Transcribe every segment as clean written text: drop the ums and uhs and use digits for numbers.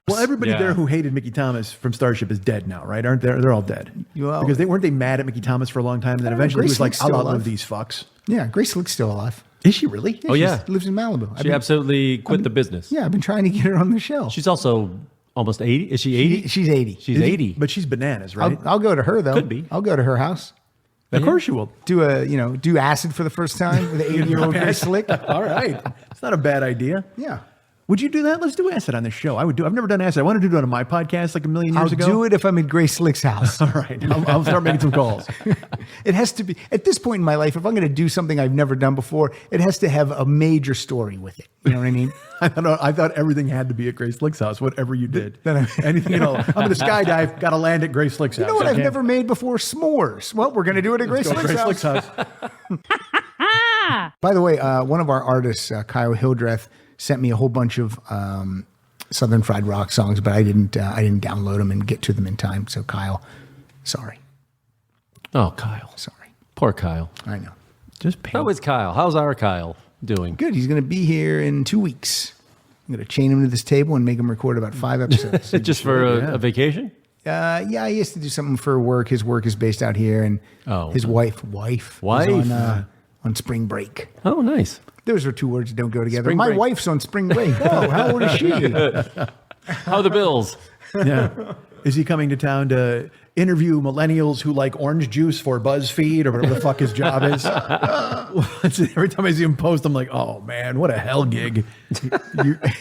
Well, everybody there who hated Mickey Thomas from Starship is dead now, right? Aren't they? They're all dead. Well, because weren't they mad at Mickey Thomas for a long time, and then eventually he was like, "I'll outlive these fucks." Yeah, Grace Slick's still alive. Is she really? Yeah, she lives in Malibu. She absolutely quit the business. Yeah, I've been trying to get her on the show. She's also almost 80. Is she 80? She's 80. She's 80. But she's bananas, right? I'll go to her though. Could be. I'll go to her house. Of course you will. Do acid for the first time with an 80-year-old Grace Slick. All right, it's not a bad idea. Yeah. Would you do that? Let's do acid on this show. I would do. I've never done acid. I wanted to do it on my podcast like a million years ago. I'll do it if I'm at Grace Slick's house. All right. I'll start making some calls. It has to be, at this point in my life, if I'm going to do something I've never done before, it has to have a major story with it. You know what I mean? I thought everything had to be at Grace Slick's house, whatever you did. Anything, I'm going to skydive, got to land at Grace Slick's house. You know what I've never made before? S'mores. Well, we're going to do it at Grace Slick's house. By the way, one of our artists, Kyle Hildreth, sent me a whole bunch of Southern Fried Rock songs, but I didn't download them and get to them in time. So Kyle, sorry. Oh, Kyle. Sorry. Poor Kyle. I know. Just pain. How is Kyle? How's our Kyle doing? Good. He's going to be here in 2 weeks. I'm going to chain him to this table and make him record about 5 episodes. Just for a vacation? Yeah, he has to do something for work. His work is based out here, and his wife is on spring break. Oh, nice. Those are 2 words that don't go together. Spring My break. wife's on spring break. Oh, how old is she? How are the Bills? Yeah. Is he coming to town to interview millennials who like orange juice for BuzzFeed or whatever the fuck his job is? Every time I see him post, I'm like, oh man, what a hell gig.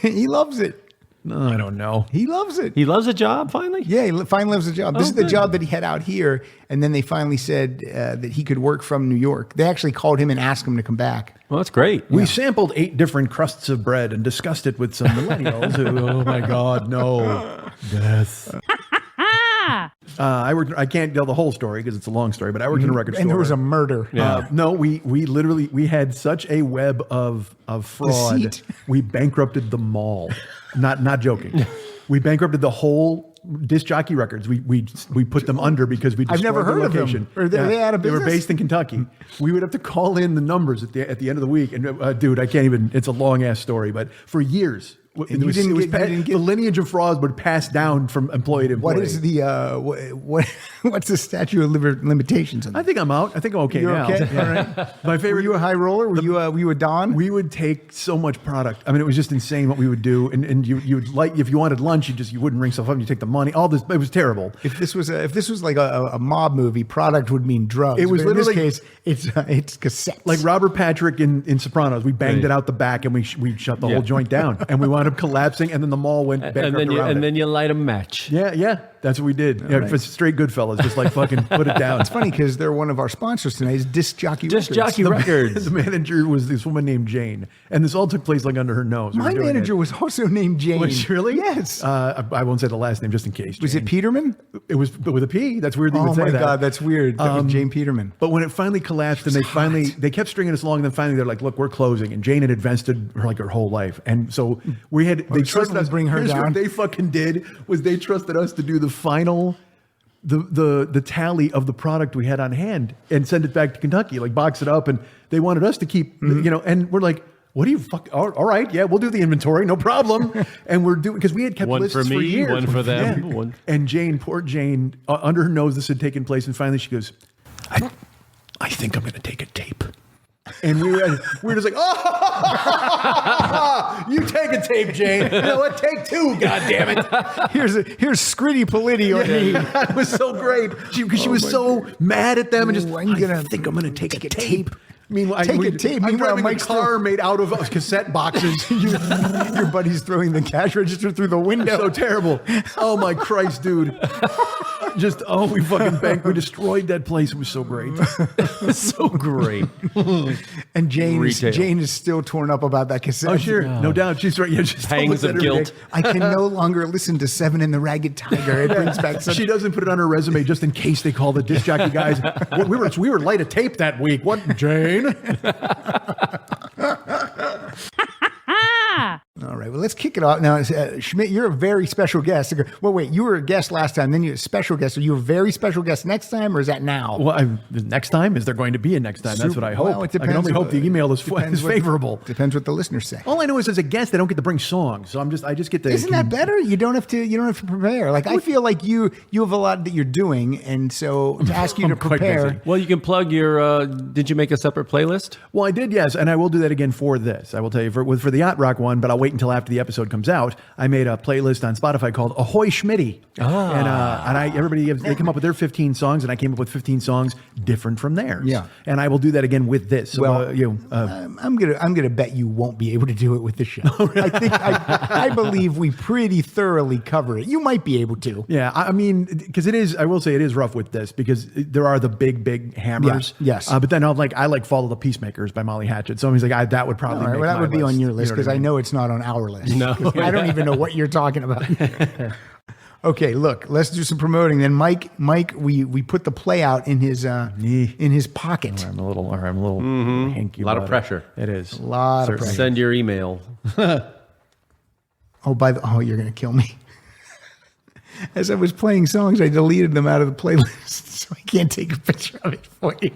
He loves it. No, I don't know. He loves it. He loves a job, finally? Yeah, he finally loves the job. This is the job that he had out here, and then they finally said that he could work from New York. They actually called him and asked him to come back. Well, that's great. We sampled 8 different crusts of bread and discussed it with some millennials who, oh my God, no. Death. I can't tell the whole story because it's a long story, but I worked in a record store. And there was a murder. No, we literally had such a web of fraud. Deceit. We bankrupted the mall. Not joking. We bankrupted the whole Disc Jockey Records. We put them under because we destroyed I've never heard the of location. them. Are they out of business? They were based in Kentucky. We would have to call in the numbers at the end of the week. And dude, I can't even. It's a long ass story, but for years. The lineage of frauds would pass down from employee to employee. What is the what's the statute of limitations on that? I think I'm out. I think I'm okay You're now. okay? Yeah. All right. My favorite. Were you a high roller? Were you a Don? We would take so much product. I mean, it was just insane what we would do. And you would like, if you wanted lunch, you wouldn't ring stuff up. You take the money. All this. It was terrible. If this was like a mob movie, product would mean drugs. It was but literally, in this case, it's cassettes. Like Robert Patrick in Sopranos. We banged it out the back and we shut the whole joint down. And we wound up collapsing. And then the mall went bankrupt and then you light a match. Yeah. That's what we did. Yeah, right. Straight Goodfellas, just like fucking put it down. It's funny because they're one of our sponsors tonight. Is Disc Jockey Records. Disc Jockey Records. The manager was this woman named Jane, and this all took place like under her nose. My manager was also named Jane. Was she really? Yes. I won't say the last name just in case. Jane. Was it Peterman? It was with a P. That's weird. You would say that. Oh my God, that's weird. That was Jane Peterman. But when it finally collapsed, and they kept stringing us along, and then finally they're like, "Look, we're closing." And Jane had invested her whole life, and so they trusted us. Bring her Here's down. What they fucking did was they trusted us to do the final. The tally of the product we had on hand and send it back to Kentucky, like box it up, and they wanted us to keep, and we're like, what do you all right, yeah, we'll do the inventory, no problem. And we're doing, because we had kept lists for years. One for them. Yeah. One. And Jane, poor Jane, under her nose this had taken place, and finally she goes, I think I'm going to take a tape. And we were just like, oh, you take a tape, Jane. You know what? Take 2, goddammit. Here's Scritty Politti on me. That was so great. Because she was so mad at them and just, I think I'm going to take a tape. Meanwhile, I'm driving a car made out of cassette boxes. Your buddy's throwing the cash register through the window. So terrible. Oh my Christ, dude. We destroyed that place. It was so great. So great. And Jane is still torn up about that cassette. Oh, sure. No doubt. She's right. Yeah, she's pangs of guilt. I can no longer listen to Seven and the Ragged Tiger. It brings back such... She doesn't put it on her resume just in case they call the disc jockey guys. We were light of tape that week. What, Jane? All right. Well, let's kick it off. Now, Schmidt, you're a very special guest. Well, wait, you were a guest last time, then you're a special guest. Are you a very special guest next time, or is that now? Well, the next time? Is there going to be a next time? That's what I hope. Well, it depends. I can only hope the email is favorable. Depends what the listeners say. All I know is as a guest, I don't get to bring songs, so I just get to. Isn't that better? You don't have to prepare. Like I feel like you have a lot that you're doing, and so to ask you to quite prepare. busy. Well, you can plug your. Did you make a separate playlist? Well, I did, yes, and I will do that again for this. I will tell you for the Yacht Rock one, but I'll wait until after the episode comes out. I made a playlist on Spotify called Ahoy Schmitty, and everybody they come up with their 15 songs, and I came up with 15 songs different from theirs. Yeah, and I will do that again with this. So, well, I'm gonna bet you won't be able to do it with the show. I think I believe we pretty thoroughly cover it. You might be able to. Yeah, I mean, because it is. I will say it is rough with this because there are the big hammers. Yeah, yes, but then I like Follow the Peacemakers by Molly Hatchet. So he's like, that would probably. All right, make well, that my would be on your list you know because what I mean? know it's not on our list. No. I don't even know what you're talking about. Okay, look, let's do some promoting. Then Mike, we put the play out in his pocket. I'm a little hanky. A lot of about pressure. It is A lot of pressure. Send your email. Oh, you're gonna kill me. As I was playing songs, I deleted them out of the playlist, so I can't take a picture of it for you.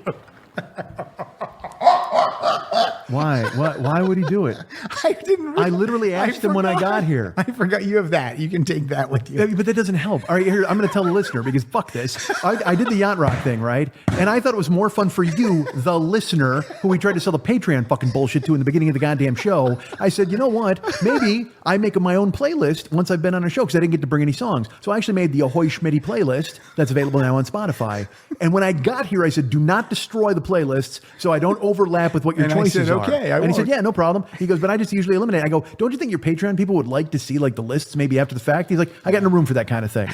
Why? Why would he do it? I didn't. I literally asked him when I got here. I forgot you have that. You can take that with you. But that doesn't help. All right, here, I'm going to tell the listener because fuck this. I did the Yacht Rock thing, right? And I thought it was more fun for you, the listener, who we tried to sell the Patreon fucking bullshit to in the beginning of the goddamn show. I said, you know what? Maybe I make my own playlist once I've been on a show because I didn't get to bring any songs. So I actually made the Ahoy Schmitty playlist that's available now on Spotify. And when I got here, I said, do not destroy the playlists so I don't overlap with what your And I choices said, are. okay, I and he said, won't. yeah, no problem. He goes, but I just usually eliminate. I go, don't you think your Patreon people would like to see like the lists maybe after the fact? He's like, I got no room for that kind of thing.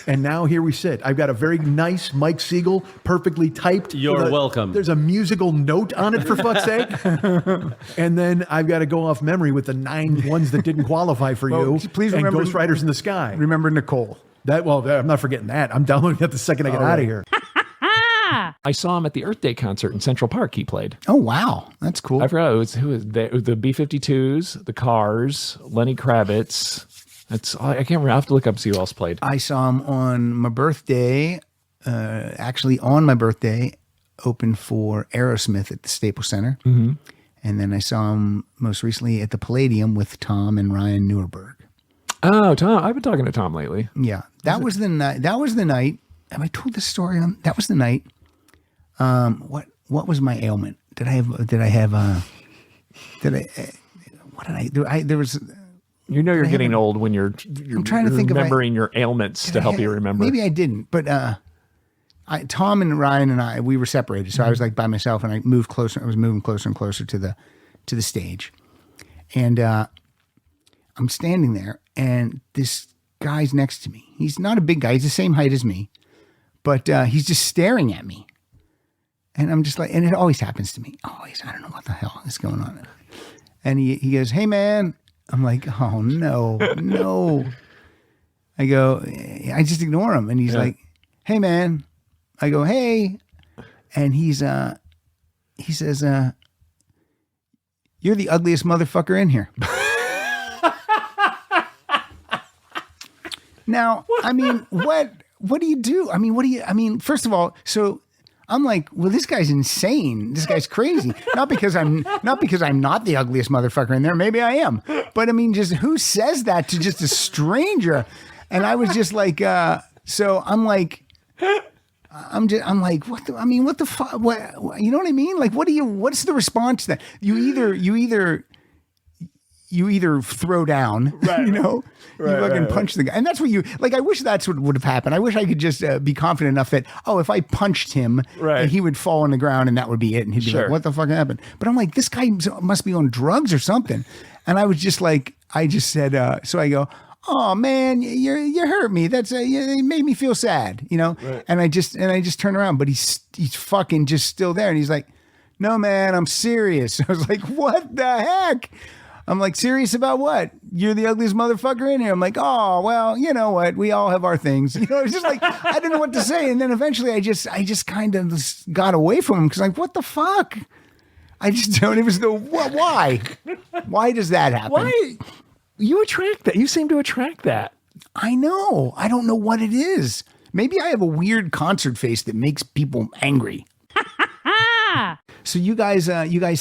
And now here we sit. I've got a very nice Mike Siegel, perfectly typed. You're welcome. There's a musical note on it, for fuck's sake. And then I've got to go off memory with the 9 ones that didn't qualify for you. Please and remember Ghost Riders in the Sky. Remember Nicole. I'm not forgetting that. I'm downloading that the second I get out of here. I saw him at the Earth Day concert in Central Park. He played. Oh wow, that's cool. I forgot who was the B-52s, the Cars, Lenny Kravitz. That's I can't remember. I have to look up and see who else played. I saw him on my birthday. Actually, on my birthday, opened for Aerosmith at the Staples Center, and then I saw him most recently at the Palladium with Tom and Ryan Nuremberg. Oh, Tom! I've been talking to Tom lately. Yeah, that was the night. That was the night. Have I told this story on? That was the night. What was my ailment? What did I do? There was. You know you're getting old when you're trying to think of remembering your ailments to help you remember. Maybe I didn't, but Tom and Ryan and I, we were separated, so I was like by myself, and I moved closer. I was moving closer and closer to the stage, and I'm standing there, and this guy's next to me. He's not a big guy; he's the same height as me, but he's just staring at me, and I'm just like, and it always happens to me. Always, I don't know what the hell is going on. And he goes, "Hey, man." I'm like, oh no. I go, I just ignore him, and he's like, "Hey, man." I go, "Hey," and he says, "You're the ugliest motherfucker in here." Now, I mean, what do you do? I mean, first of all, so I'm like, well, this guy's insane. This guy's crazy. Not because I'm not the ugliest motherfucker in there. Maybe I am. But I mean, just who says that to just a stranger? And I was just like, so I'm like, what the fuck? What, you know what I mean? Like, what's the response to that? You either throw down, right, you fucking punch the guy. And that's what I wish that's what would have happened. I wish I could just be confident enough that, if I punched him, and he would fall on the ground and that would be it. And he'd be like, what the fuck happened? But I'm like, this guy must be on drugs or something. And I was just like, I just said, so I go, "Oh man, you hurt me. That's it made me feel sad, Right. And I just turn around, but he's fucking just still there. And he's like, "No, man, I'm serious." I was like, what the heck? I'm like, serious about what? You're the ugliest motherfucker in here. I'm like, oh, well, you know what? We all have our things. It's just like, I didn't know what to say. And then eventually I just kind of got away from him because I'm like, what the fuck? I just don't even know why. Why does that happen? Why? You attract that. You seem to attract that. I know. I don't know what it is. Maybe I have a weird concert face that makes people angry. So you guys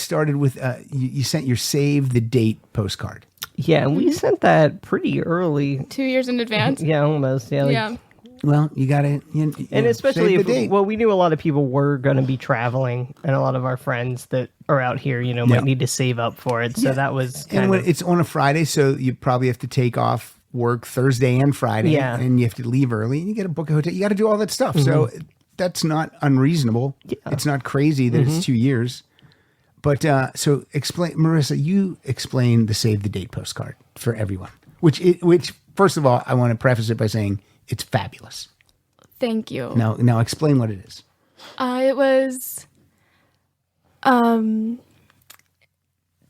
started with you sent your save the date postcard. Yeah, we sent that pretty early. 2 years in advance. Yeah, almost. Yeah. Yeah. Well, you got to, And especially save the if, date. well, we knew a lot of people were going to be traveling, and a lot of our friends that are out here, might need to save up for it. So that was and when it's on a Friday, so you probably have to take off work Thursday and Friday, Yeah. and you have to leave early, and you got to book a hotel. You got to do all that stuff. So that's not unreasonable. Yeah. It's not crazy that it's 2 years. But so explain, Marissa, you explain the save the date postcard for everyone, which first of all, I want to preface it by saying it's fabulous. Thank you. Now explain what it is. It was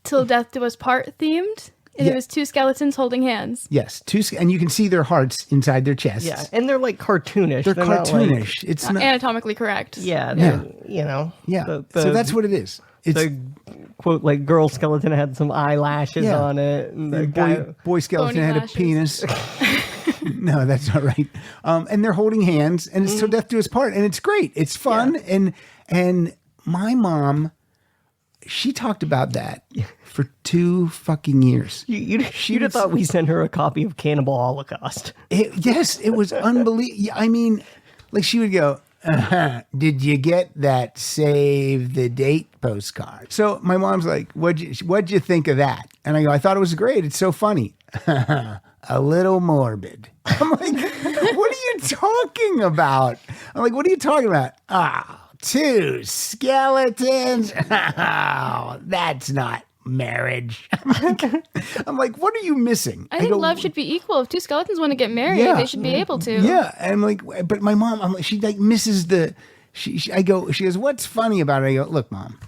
Till Death Do Us Part themed. And Yeah. it was two skeletons holding hands. Yes, and you can see their hearts inside their chests. Yeah, and they're like cartoonish. They're not like- cartoonish. It's not. Anatomically correct. yeah, Yeah. they're, So that's what it is. It's the quote, like, girl skeleton had some eyelashes Yeah. on it. And the the guy, boy skeleton Bony had a lashes. penis. No, that's not right. And they're holding hands, and it's till death do us part, and it's great. It's fun, and my mom, she talked about that for 2 fucking years. you'd have thought we sent her a copy of Cannibal Holocaust. Yes, it was unbelievable. I mean, like she would go, did you get that save the date postcard? So my mom's like, what'd you think of that? And I go, I thought it was great. It's so funny. A little morbid. I'm like, what are you talking about? I'm like, what are you talking about? Ah, 2 skeletons. Oh, that's not marriage. I'm like, what are you missing? I think go, love should be equal. If two skeletons want to get married, Yeah. they should be able to. Yeah, and I'm like, but my mom, I'm like, she like misses the. She goes, what's funny about it? I go, look, Mom,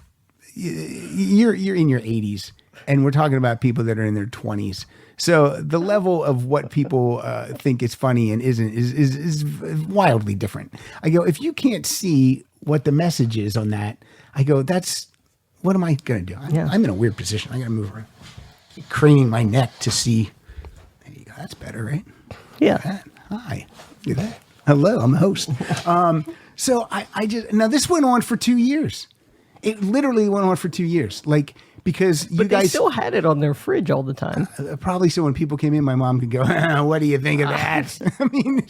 you're in your 80s, and we're talking about people that are in their 20s. So the level of what people think is funny and isn't is wildly different. I go, if you can't see what the message is on that, I go, what am I gonna do? I'm in a weird position. I gotta move around, craning my neck to see. There you go. That's better, right? Yeah. Hi. Look at that. Hello, I'm a host. So I just, now this went on for 2 years. It literally went on for 2 years. Like, because you But they guys still had it on their fridge all the time. probably, so when people came in, my mom could go, what do you think of that? I mean,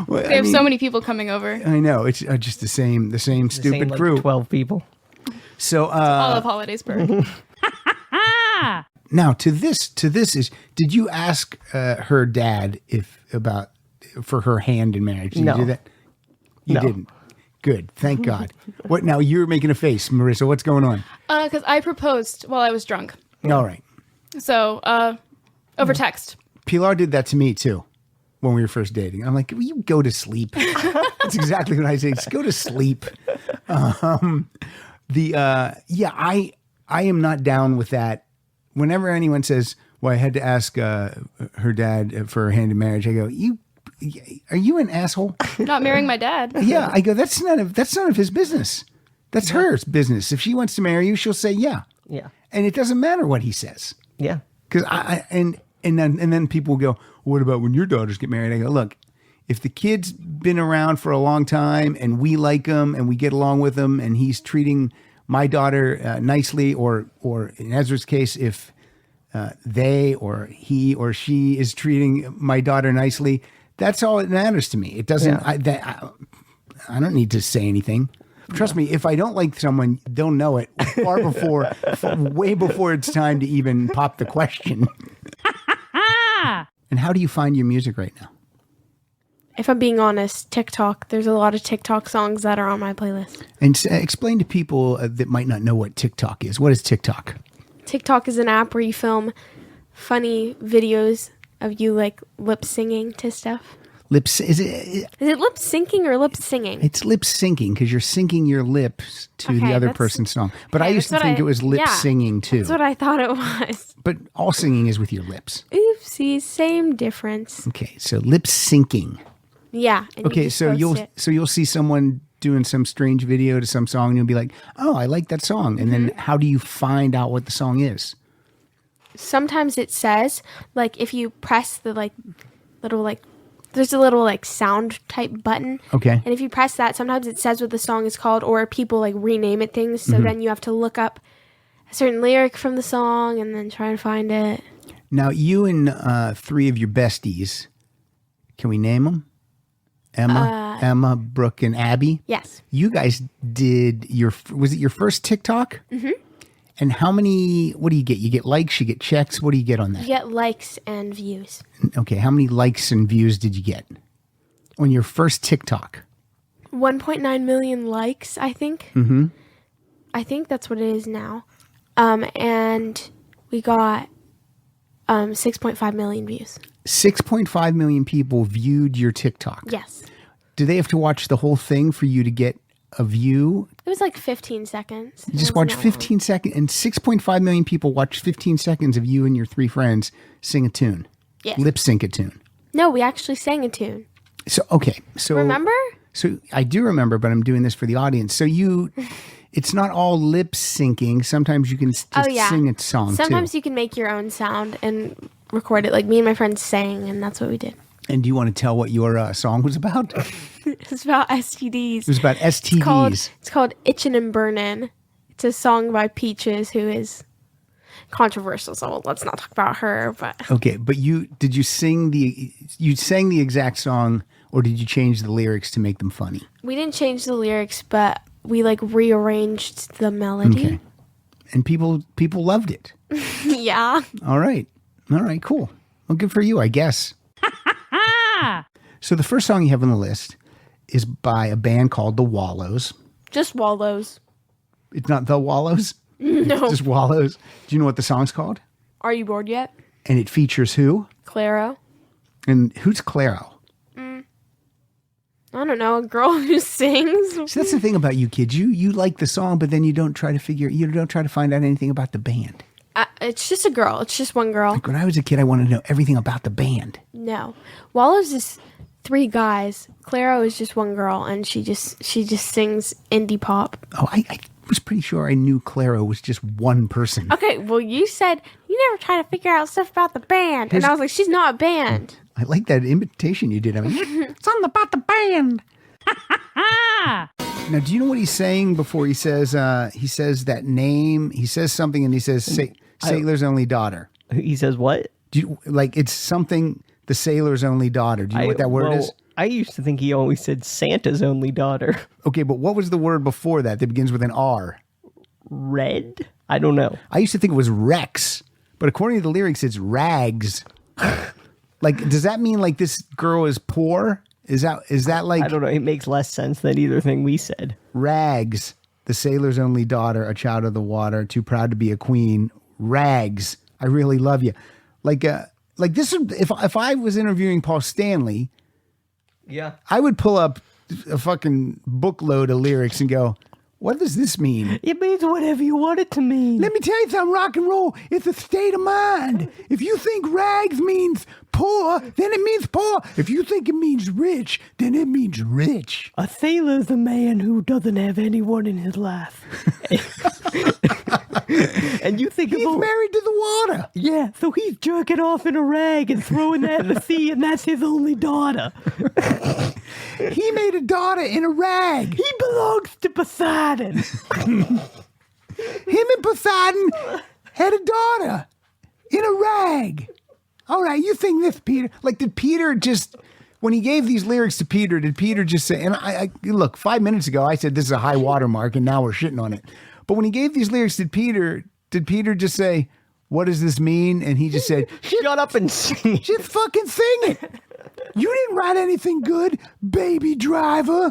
They have so many people coming over. I know, it's just the same stupid Same, like, crew. 12 people. So, All of Holidaysburg. now to this is, did you ask her dad for her hand in marriage? Did No. you do that? You No. didn't. Good. Thank God. What now? You're making a face, Marissa. What's going on? Because I proposed while I was drunk. All right. So, over text. Pilar did that to me too when we were first dating. I'm like, will you go to sleep? That's exactly what I say. Just go to sleep. I am not down with that. Whenever anyone says, well, I had to ask her dad for her hand in marriage, I go, are you an asshole? Not marrying my dad. Yeah. I go, that's none of his business. That's her business. If she wants to marry you, she'll say, yeah. Yeah. And it doesn't matter what he says. Yeah. Because and then people will go, what about when your daughters get married? I go, look, if the kid's been around for a long time and we like him and we get along with him and he's treating my daughter nicely, or in Ezra's case, if they or he or she is treating my daughter nicely, that's all that matters to me. It doesn't. Yeah. I don't need to say anything. Trust me, if I don't like someone, they'll know it way before it's time to even pop the question. And how do you find your music right now? If I'm being honest, TikTok. There's a lot of TikTok songs that are on my playlist. And explain to people that might not know what TikTok is. What is TikTok? TikTok is an app where you film funny videos of you like lip singing to stuff. Is it? Is it lip syncing or lip singing? It's lip syncing because you're syncing your lips to the Okay, other that's- person's song. But I yeah, used to that's what think it was lip yeah, singing too. That's what I thought it was. But all singing is with your lips. Oopsie, same difference. Okay, so lip syncing. Yeah. and you Okay, just so post it. you'll see someone doing some strange video to some song, and you'll be like, "Oh, I like that song." And then how do you find out what the song is? sometimes it says, like, if you press the, like, little, like, there's a little, like, sound type button. Okay. And if you press that, sometimes it says what the song is called, or people, like, rename it things. So then you have to look up a certain lyric from the song and then try and find it. Now, you and 3 of your besties, can we name them? Emma, Brooke, and Abby? Yes. You guys did was it your first TikTok? Mm-hmm. And how many, what do you get? You get likes, you get checks. What do you get on that? You get likes and views. Okay, how many likes and views did you get on your first TikTok? 1.9 million likes, I think. Mm-hmm. I think that's what it is now. And we got 6.5 million views. 6.5 million people viewed your TikTok. Yes. Do they have to watch the whole thing for you to get a view? It was like 15 seconds. You just watch 15 seconds, and 6.5 million people watch 15 seconds of you and your 3 friends sing a tune. Yes. Lip sync a tune. No, we actually sang a tune. So, okay. So Remember? So I do remember, but I'm doing this for the audience. So it's not all lip syncing. Sometimes you can just sing a song Sometimes too. you can make your own sound and record it. Like me and my friends sang, and that's what we did. And do you want to tell what your song was about? It's about STDs. It was about STDs. It's called Itchin' and Burnin'. It's a song by Peaches, who is controversial, so let's not talk about her. But Okay, but you sang the exact song, or did you change the lyrics to make them funny? we didn't change the lyrics, but we like rearranged the melody. Okay. And people loved it. Yeah. All right, cool. Well, good for you, I guess. So the first song you have on the list is by a band called The Wallows. Just Wallows. It's not The Wallows? No. It's just Wallows. Do you know what the song's called? Are you bored yet? And it features who? Claro. And who's Claro? I don't know, a girl who sings. So that's the thing about you kids. You like the song, but then you don't try to find out anything about the band. It's just a girl. It's just one girl. Like when I was a kid, I wanted to know everything about the band. No. Wallows is 3 guys. Claro is just one girl, and she just sings indie pop. Oh, I was pretty sure I knew Claro was just one person. Okay, well, you said you never try to figure out stuff about the band. And I was like, she's not a band. I like that imitation you did. I mean, something about the band. Now, do you know what he's saying before he says that name? He says something and he says, sailor's only daughter. He says what? It's something, the sailor's only daughter. Do you know what that word is? I used to think he always said Santa's only daughter. Okay, but what was the word before that begins with an R? Red? I don't know. I used to think it was Rex, but according to the lyrics, it's rags. Like, does that mean like this girl is poor? Is that like... I don't know. It makes less sense than either thing we said. Rags, the sailor's only daughter, a child of the water, too proud to be a queen. Rags, I really love you. Like this. If I was interviewing Paul Stanley, Yeah. I would pull up a fucking bookload of lyrics and go, what does this mean? It means whatever you want it to mean. Let me tell you something, rock and roll. It's a state of mind. If you think rags means poor, then it means poor. If you think it means rich, then it means rich. A sailor's a man who doesn't have anyone in his life. And you think He's about... married to the water. Yeah, so he's jerking off in a rag and throwing that in the sea, and that's his only daughter. He made a daughter in a rag. He belongs to Poseidon. Him and Poseidon had a daughter in a rag. All right, you think this, Peter? Like, did Peter just, when he gave these lyrics to Peter, did Peter just say, and I look, 5 minutes ago, I said this is a high watermark, and now we're shitting on it. But when he gave these lyrics to Peter, did Peter just say, what does this mean? And he just said, Shut up and sing. just fucking sing it. You didn't write anything good, baby driver.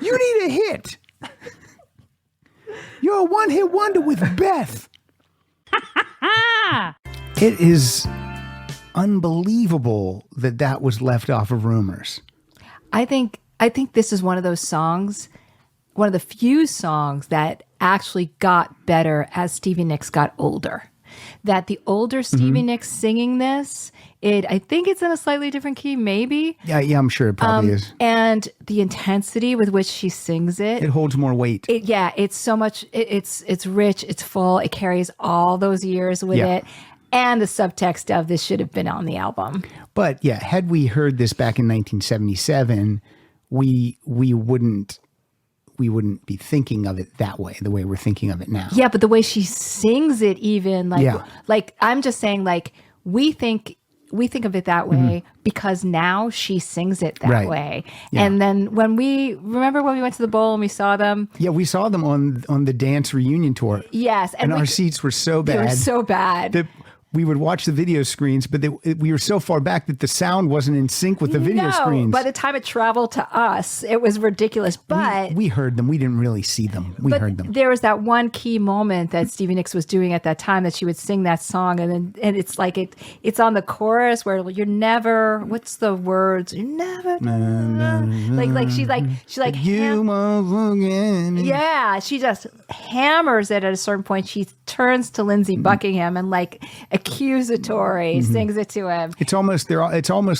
You need a hit. You're a one-hit wonder with Beth. It is unbelievable that was left off of Rumors. I think this is one of those songs, one of the few songs that actually got better as Stevie Nicks got older. that the older Stevie Nicks singing this, I think it's in a slightly different key, maybe. Yeah, I'm sure it probably is. And the intensity with which she sings it. It holds more weight. It's so much. It's rich. It's full. It carries all those years with it. And the subtext of this should have been on the album. But yeah, had we heard this back in 1977, we wouldn't be thinking of it that way, the way we're thinking of it now. Yeah, but the way she sings it, even like I'm just saying, like we think of it that way because now she sings it that way. Yeah. And then when we went to the bowl and we saw them. Yeah, we saw them on the dance reunion tour. Yes, and our seats were so bad. They were so bad that we would watch the video screens, but we were so far back that the sound wasn't in sync with the video screens. By the time it traveled to us, it was ridiculous. But we heard them. We didn't really see them. We heard them. There was that one key moment that Stevie Nicks was doing at that time that she would sing that song, and it's like it's on the chorus where you're never. What's the words? You're never. Like she's like you again. Yeah, she just hammers it at a certain point. She turns to Lindsey Buckingham and like accusatory sings it to him. It's almost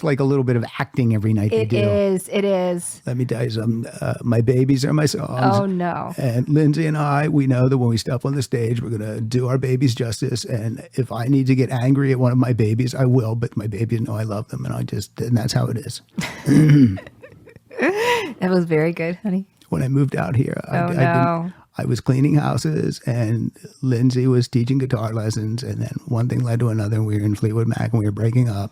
like a little bit of acting every night they do. It is. Let me tell you something. My babies are my songs. Oh no. And Lindsay and I, we know that when we step on the stage, we're gonna do our babies justice. And if I need to get angry at one of my babies, I will. But my babies know I love them, and that's how it is. That was very good, honey. When I moved out here, I was cleaning houses, and Lindsay was teaching guitar lessons, and then one thing led to another, and we were in Fleetwood Mac, and we were breaking up.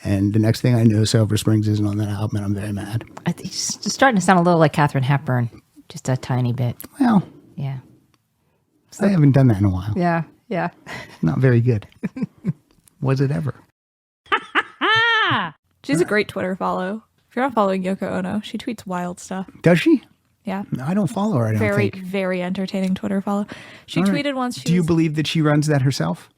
And the next thing I knew, Silver Springs isn't on that album, and I'm very mad. It's just starting to sound a little like Katharine Hepburn, just a tiny bit. Well, yeah. I haven't done that in a while. Yeah. Not very good. Was it ever? She's a great Twitter follow. If you're not following Yoko Ono, she tweets wild stuff. Does she? Yeah. I don't follow her, I don't think. Very entertaining Twitter follow. She tweeted once. Do you believe that she runs that herself?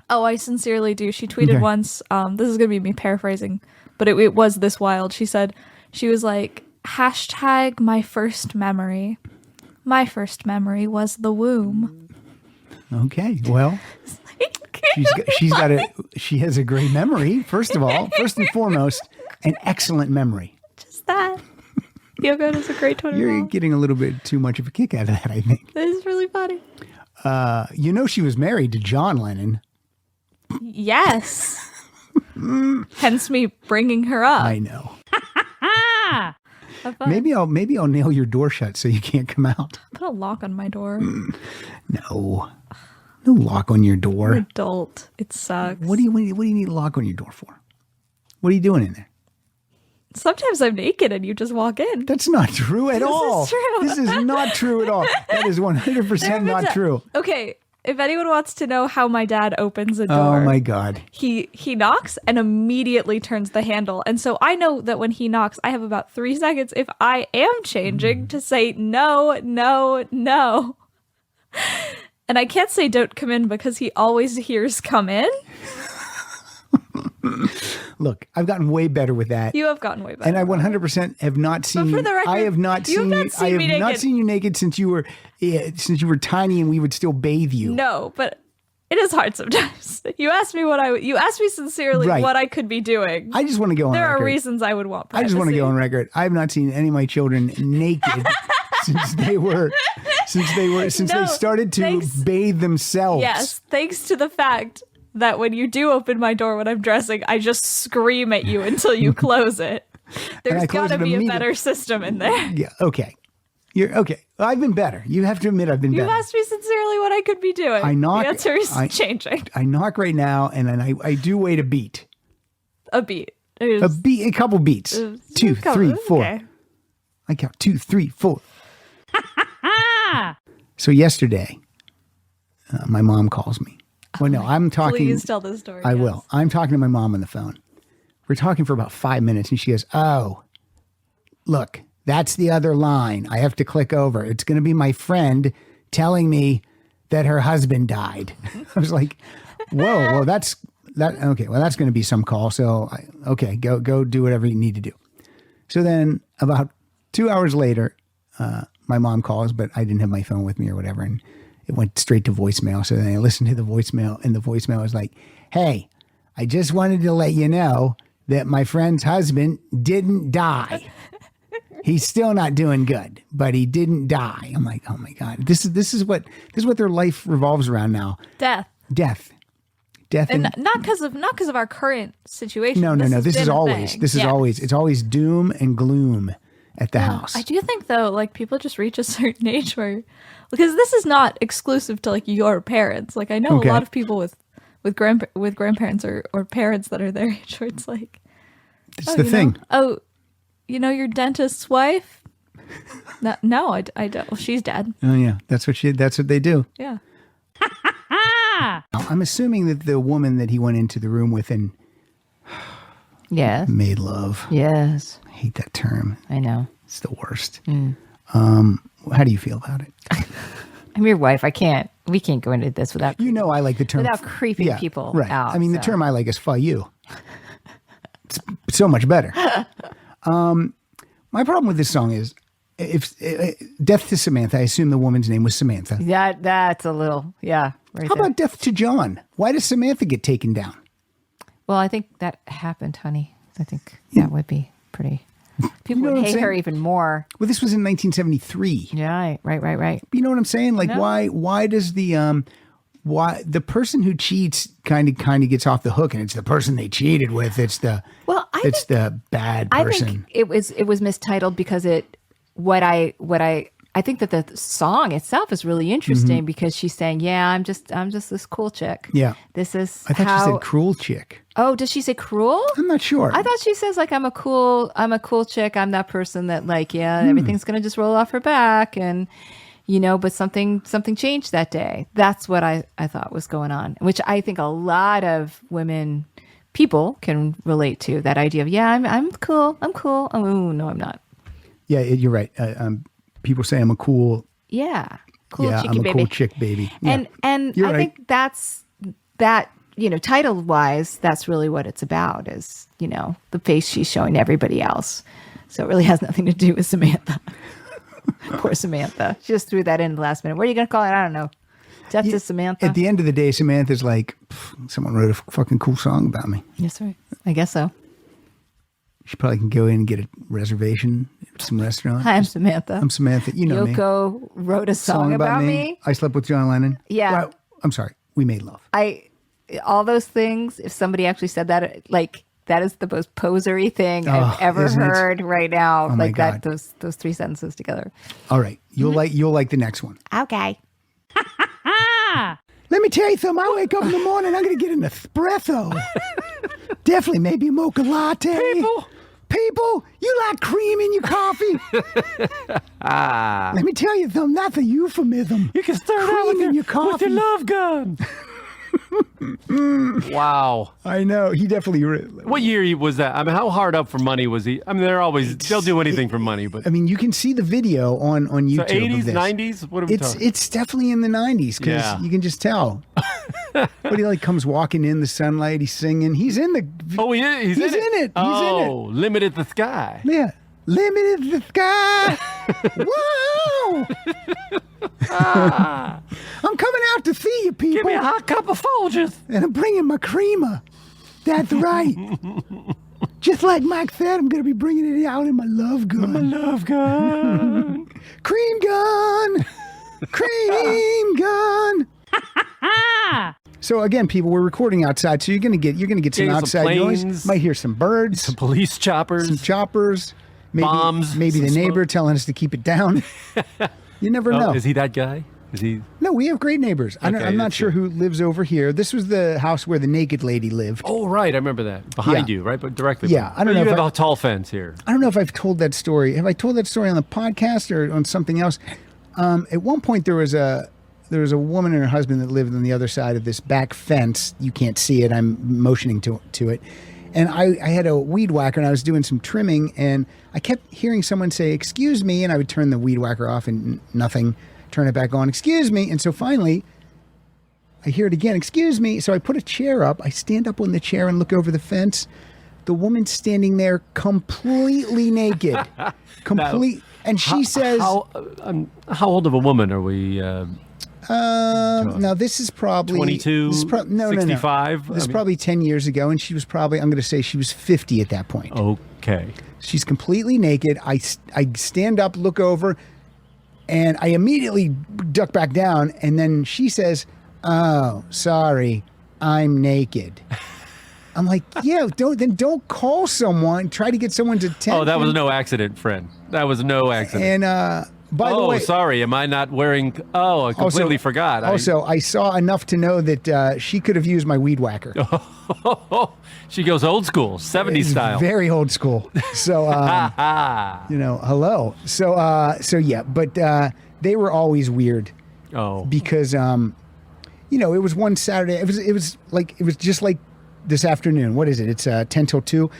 Oh, I sincerely do. She tweeted once, this is going to be me paraphrasing, but it was this wild. She said, she was like, hashtag my first memory. My first memory was the womb. Okay, well, she has a great memory, first and foremost, an excellent memory. Just that. Yoko does a great Twitter You're follow. getting a little bit too much of a kick out of that, I think. That is really funny. She was married to John Lennon. Yes. Hence me bringing her up. I know. Maybe I'll nail your door shut so you can't come out. Put a lock on my door. No lock on your door. I'm an adult. It sucks. What do you need a lock on your door for? What are you doing in there? Sometimes I'm naked and you just walk in. That's not true at all. This is true. This is not true at all. That is 100% not true. Okay, if anyone wants to know how my dad opens a door, oh my God, he knocks and immediately turns the handle, and so I know that when he knocks, I have about 3 seconds if I am changing to say no, and I can't say don't come in because he always hears come in. Look, I've gotten way better with that. You have gotten way better, and I 100% have not seen you. For the record, I have not seen you. I have not seen you naked since you were tiny, and we would still bathe you. No, but it is hard sometimes. You asked me sincerely what I could be doing. I just want to go on record. There are reasons I would want privacy. I just want to go on record. I have not seen any of my children naked since they started to bathe themselves. Yes, thanks to the fact that when you do open my door when I'm dressing, I just scream at you until you close it. There's got to be a better system in there. Yeah, okay. You're okay. I've been better. You have to admit I've been better. You asked me sincerely what I could be doing. I knock. The answer is changing. I knock right now, and then I do wait a beat. A beat. A couple beats. 2, 3, 4. Okay. I count 2, 3, 4. So yesterday, my mom calls me. Well, no, I'm talking. Please tell the story. I will. I'm talking to my mom on the phone. We're talking for about 5 minutes, and she goes, "Oh, look, that's the other line. I have to click over. It's going to be my friend telling me that her husband died." I was like, "Whoa, well, that's that. Okay, well, that's going to be some call. So, go do whatever you need to do." So then, about 2 hours later, my mom calls, but I didn't have my phone with me or whatever, and it went straight to voicemail. So then I listened to the voicemail, and the voicemail was like, "Hey, I just wanted to let you know that my friend's husband didn't die. He's still not doing good, but he didn't die." I'm like, "Oh my God, this is what their life revolves around now. Death. And not because of our current situation. No. This is always it's always doom and gloom at the house. I do think though, like people just reach a certain age where, because this is not exclusive to like your parents. Like I know a lot of people with grandparents or parents that are their age where it's like, it's the thing. Your dentist's wife. No, I don't. Well, she's dead. Oh yeah, that's what they do. Yeah. I'm assuming that the woman that he went into the room with and made love. Yes. I hate that term. I know. It's the worst. How do you feel about it? I'm your wife. We can't go into this without. I like the term. Without creeping people right. out. I mean, the term I like is "fuck you." It's so much better. My problem with this song is, if Death to Samantha, I assume the woman's name was Samantha. That's a little, right. How about Death to John? Why does Samantha get taken down? Well, I think that happened, honey. I think that would be pretty. People would hate her even more. Well, this was in 1973. Yeah, right. You know what I'm saying? Like, why does the person who cheats kind of gets off the hook, and it's the person they cheated with. It's the bad person. I think it was mistitled because I think that the song itself is really interesting because she's saying, "Yeah, I'm just this cool chick." Yeah, this is. I thought she said cruel chick. Oh, does she say cruel? I'm not sure. I thought she says like I'm a cool chick. I'm that person that like everything's gonna just roll off her back and but something changed that day. That's what I thought was going on, which I think a lot of people can relate to, that idea of I'm cool. Oh no, I'm not. Yeah, you're right. People say I'm a cool. Yeah, cool yeah, chicky I'm a baby. cool chick baby. Yeah. And you're I right. think that's that. Title wise, that's really what it's about. Is the face she's showing everybody else. So it really has nothing to do with Samantha. Poor Samantha. She just threw that in the last minute. What are you going to call it? I don't know. Death to Samantha. At the end of the day, Samantha's like, someone wrote a fucking cool song about me. Yes, right. I guess so. She probably can go in and get a reservation at some restaurant. Hi, I'm Samantha. I'm Samantha. You know Yoko me. wrote a song about me. I slept with John Lennon. Yeah. Well, I'm sorry. We made love. All those things, if somebody actually said that, like, that is the most posery thing I've ever heard right now. Oh my God. That those three sentences together. All right. You'll like the next one. Okay. Let me tell you something. I wake up in the morning, I'm going to get an espresso. Definitely maybe a mocha latte. People, you like cream in your coffee? Let me tell you something. That's a euphemism. You can start cream out with in your coffee. with your love gun. Wow. I know. He definitely... What year was that? I mean, how hard up for money was he? I mean, they'll do anything for money, but... I mean, you can see the video on YouTube. So 80s, of this. 90s? What are we talking? It's definitely in the 90s because you can just tell. But he comes walking in the sunlight. He's singing. He's in the... Oh, he is? He's in it? Oh, He's in it. Limited the Sky. Yeah. Limited the sky. Whoa! I'm coming out to see you, people. Give me a hot cup of Folgers. And I'm bringing my creamer. That's right. Just like Mike said, I'm going to be bringing it out in my love gun. My love gun. Cream gun. Cream gun. So again, people, we're recording outside, so you're gonna get some outside noise. Might hear some birds, some police choppers, some choppers, maybe, bombs, maybe the neighbor telling us to keep it down. You never know. Is he that guy? Is he? No, we have great neighbors. Okay, I'm not sure who lives over here. This was the house where the naked lady lived. Oh, right, I remember that behind you, right, but directly. Yeah, I don't know. You if have a tall fence here. I don't know if I've told that story. Have I told that story on the podcast or on something else? At one point, there was a woman and her husband that lived on the other side of this back fence. You can't see it. I'm motioning to it. And I had a weed whacker and I was doing some trimming and I kept hearing someone say, "Excuse me." And I would turn the weed whacker off and nothing, turn it back on. "Excuse me." And so finally I hear it again. "Excuse me." So I put a chair up. I stand up on the chair and look over the fence. The woman's standing there completely naked. And she says... How old of a woman are we... Now this is probably 22, This is no, 65. This is probably 10 years ago, and she was probably, I'm going to say she was 50 at that point. Okay. She's completely naked. I stand up, look over, and I immediately duck back down. And then she says, "Oh, sorry, I'm naked." I'm like, yeah, don't call someone. Try to get someone's attention. Oh, that was no accident, friend. That was no accident. And by the way, sorry. Am I not wearing? Oh, I completely forgot. Also, I saw enough to know that she could have used my weed whacker. She goes old school, 70s style. Very old school. So, hello. So yeah, but they were always weird. Oh, because it was one Saturday. It was just like this afternoon. What is it? It's 10 till 2.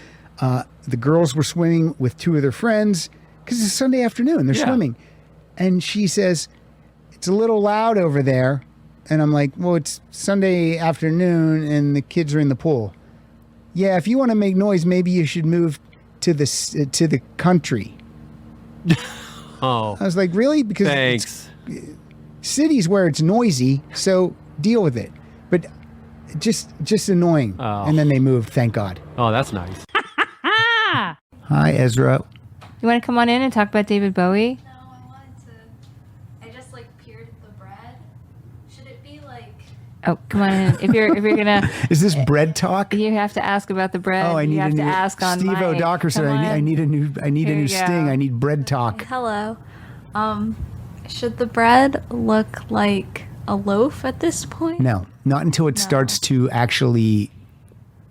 The girls were swimming with 2 of their friends because it's Sunday afternoon. They're swimming. And she says, "It's a little loud over there." And I'm like, "Well, it's Sunday afternoon and the kids are in the pool." "Yeah, if you want to make noise, maybe you should move to the country." Oh. I was like, "Really?" Because Thanks. Cities where it's noisy, so deal with it. But just annoying. Oh. And then they moved, thank God. Oh, that's nice. Hi, Ezra. You want to come on in and talk about David Bowie? No, I wanted to. I just peered the bread. Should it be Oh, come on in. If you're gonna, Is this bread talk? you have to ask about the bread. Oh, I need you have a to new ask on Steve mic. O'Docker said Come I on. need a new Here you sting. go. I need bread talk. hello? Should the bread look like a loaf at this point? No, not until it starts to actually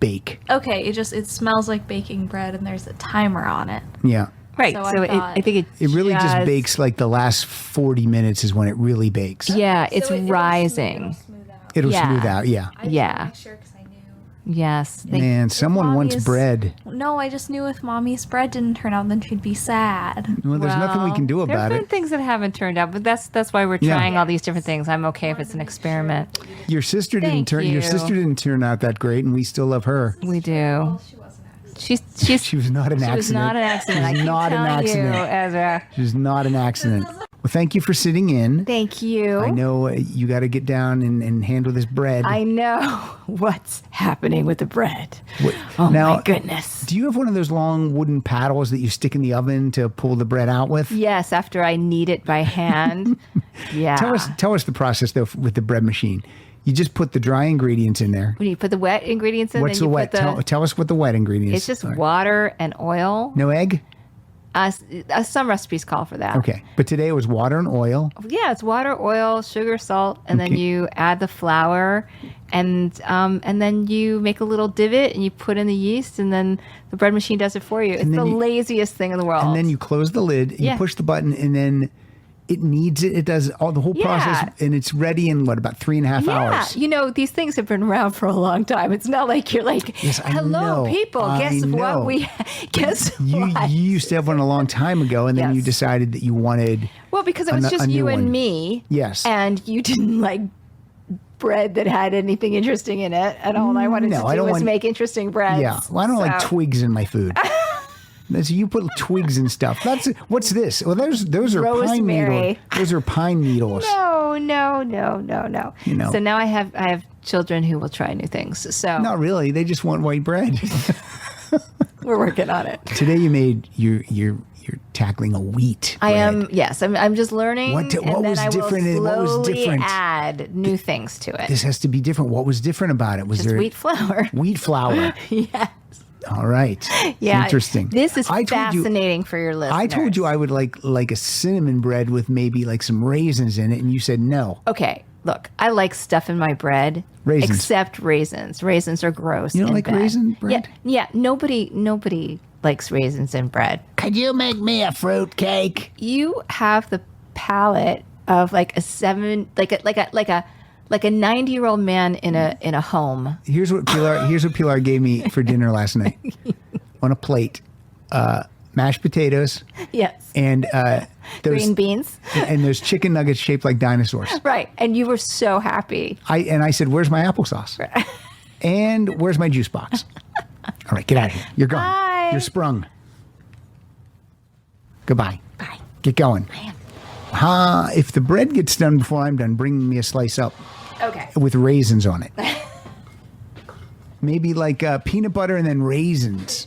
bake. Okay, it smells like baking bread and there's a timer on it. Yeah. Right. So So, I I thought- think It really just bakes like the last 40 minutes is when it really bakes. Yeah, it's So it'll rising. smooth out. It'll Yeah. smooth out, yeah. I just Yeah. wanted to make sure because I knew. Yes. Man, someone Mommy wants is- bread. No, I just knew if mommy's bread didn't turn out, then she'd be sad. Well, there's nothing we can do There have about been it. things that haven't turned out, but that's why we're Yeah. trying all these different things. I'm okay if it's an experiment. Your sister didn't Thank turn your you. sister didn't turn out that great, and we still love her. We do. She wasn't actually. She's She was not an she accident. was not an accident. I She was keep not an telling accident. you, Ezra. She was not an accident. Well, thank you for sitting in. Thank you. I know you got to get down and handle this bread. I know what's happening with the bread. What- Oh now, my goodness. Do you have one of those long wooden paddles that you stick in the oven to pull the bread out with? Yes, after I knead it by hand. Yeah. Tell us the process though with the bread machine. You just put the dry ingredients in there. When you put the wet ingredients in, What's then the you wet? put the. Tell us what the wet ingredients. It's just are. water and oil. No egg. Some recipes call for that. Okay, but today it was water and oil. Yeah, it's water, oil, sugar, salt, and then Okay. you add the flour, and then you make a little divot and you put in the yeast, and then the bread machine does it for you. It's then the you- laziest thing in the world. And then you close the lid, you Yeah. push the button, and then it kneads it. It does all the whole process, Yeah. and it's ready in about 3.5 hours. You know, these things have been around for a long time. It's not like you're like, Yes, I hello, know. people. I Guess know. what? Guess You what? used to have one a long time ago, and then you Yes. decided that you wanted. Well, because it was a just new you and one. me. Yes. And you didn't like bread that had anything interesting in it. And all I wanted No, to I do don't was want- make interesting breads. Yeah, well, I don't like So- twigs in my food. You put twigs and stuff. What's this? Well, those are pine Rosemary. needles. Those are pine needles. No. You know. So now I have children who will try new things. So Not really. They just want white bread. we're working on it. Today you made you're tackling a wheat. I bread. am. Yes, I'm just learning. What and then was I different and will what was slowly different? add new things to it. This has to be different. What was different about it? Was Just there wheat flour. wheat flour? Yes. All right. Yeah. Interesting. This is I told you- fascinating for your listeners. I told you I would like a cinnamon bread with maybe like some raisins in it, and you said no. Okay, look, I like stuff in my bread. Raisins. Except raisins. Raisins are gross. You don't in like bed. raisin bread? Yeah. Nobody likes raisins in bread. Could you make me a fruit cake? You have the palate of like a 90-year-old man in a home. Here's what Pilar gave me for dinner last night on a plate: mashed potatoes Yes. and those Green beans. and those chicken nuggets shaped like dinosaurs. Right. And you were so happy. I said, "Where's my applesauce? And where's my juice box?" All right, get out of here. You're gone. Bye. You're sprung. Goodbye. Bye. Get going. If the bread gets done before I'm done, bring me a slice up. Okay. With raisins on it. Maybe like peanut butter and then raisins.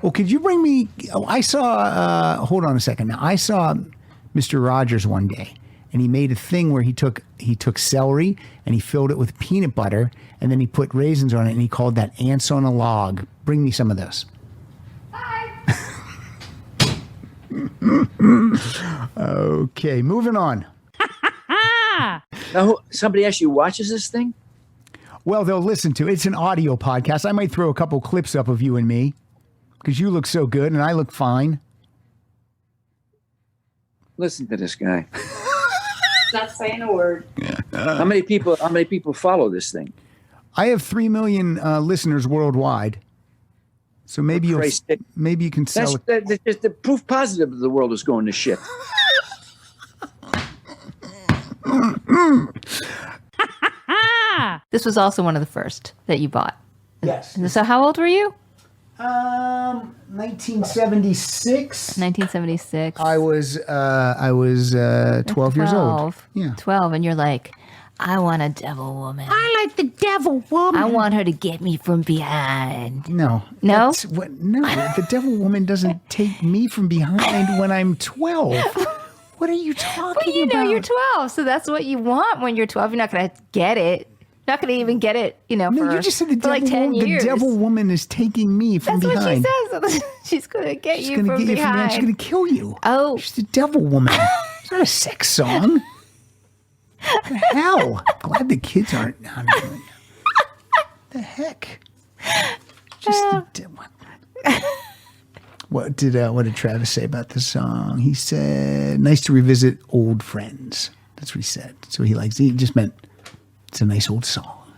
Well, could you bring me... Oh, I saw... hold on a second. Now, I saw Mr. Rogers one day, and he made a thing where he took celery and he filled it with peanut butter, and then he put raisins on it, and he called that ants on a log. Bring me some of those. Okay, moving on. Now, somebody actually watches this thing? Well, they'll listen to it. It's an audio podcast. I might throw a couple clips up of you and me because you look so good and I look fine. Listen to this guy. Not saying a word. How many people follow this thing? I have 3 million listeners worldwide. So maybe you can sell it. That's just the proof positive that the world is going to shit. This was also one of the first that you bought. Yes. So how old were you? 1976. 1976. I was 12 years old. Yeah. 12, and you're like, I want a devil woman. I like the devil woman. I want her to get me from behind. No. No? No, the devil woman doesn't take me from behind when I'm 12. What are you talking about? Well, you know you're 12, so that's what you want when you're 12. You're not going to get it. You're not going to even get it, No, for, you just said for like 10 years. The devil woman is taking me from That's behind. what she says. She's going to get you She's from gonna get behind. you from behind. She's going to kill you. Oh. She's the devil woman. It's not a sex song. What the hell? Glad the kids aren't doing it. The heck? Just what did Travis say about the song? He said, "Nice to revisit old friends." That's what he said. So he just meant it's a nice old song.